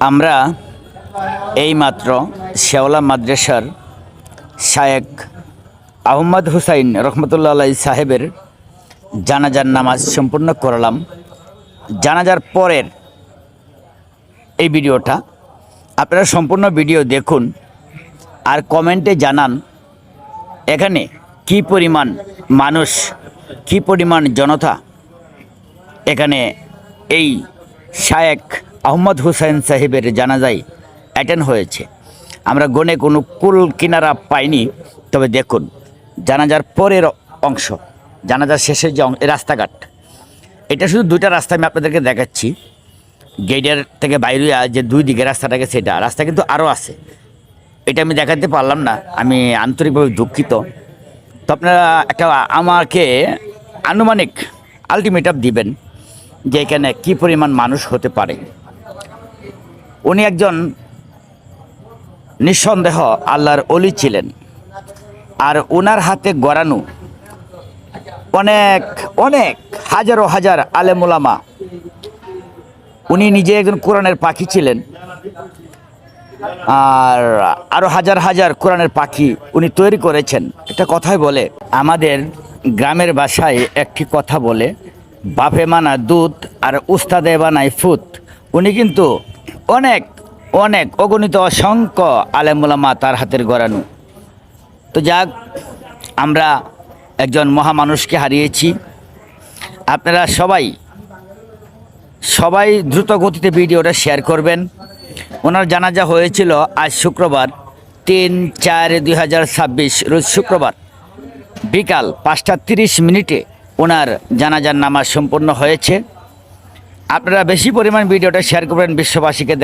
আমরা এইমাত্র শেওলা মাদ্রাসার শায়েখ আহমদ হুসাইন রহমতুল্লাহ আলাই সাহেবের জানাজার নামাজ সম্পূর্ণ করলাম। জানাজার পরের এই ভিডিওটা আপনারা সম্পূর্ণ ভিডিও দেখুন আর কমেন্টে জানান এখানে কি পরিমাণ মানুষ, কি পরিমাণ জনতা এখানে এই শায়েখ আহমদ হুসাইন সাহেবের জানাজায় অ্যাটেন্ড হয়েছে। আমরা গনে কোনো কুল কিনারা পাইনি, তবে দেখুন জানাজার পরের অংশ, জানাজার শেষের যে রাস্তাঘাট, এটা শুধু দুইটা রাস্তা আমি আপনাদেরকে দেখাচ্ছি। গেটের থেকে বাইরে যে দুই দিকে রাস্তাটাকে, সেটা রাস্তা কিন্তু আরও আছে, এটা আমি দেখাতে পারলাম না, আমি আন্তরিকভাবে দুঃখিত। তো আপনারা একটা আমাকে আনুমানিক আলটিমেটাম দিবেন যে এখানে কী পরিমাণ মানুষ হতে পারে। উনি একজন নিঃসন্দেহ আল্লাহর অলি ছিলেন, আর ওনার হাতে গড়ানো অনেক অনেক হাজারো হাজার আলেম ওলামা। উনি নিজে একজন কোরআনের পাখি ছিলেন, আর আরও হাজার হাজার কোরআনের পাখি উনি তৈরি করেছেন। একটা কথাই বলে, আমাদের গ্রামের ভাষায় একটি কথা বলে, বাপে মানা দুধ আর উস্তাদে বানায় ফুত। উনি কিন্তু অনেক অনেক অগণিত অসংখ্য আলেম ওলামা তার হাতের গড়ানো। তো যাক, আমরা একজন মহামানুষকে হারিয়েছি। আপনারা সবাই দ্রুত গতিতে ভিডিওটা শেয়ার করবেন। ওনার জানাজা হয়েছিল আজ শুক্রবার 3/4/2026 রোজ শুক্রবার বিকাল 5টা 30 মিনিটে ওনার জানাজার নামাজ সম্পন্ন হয়েছে। আপনারা বেশি পরিমাণ ভিডিওটা শেয়ার করবেন, বিশ্ববাসীকে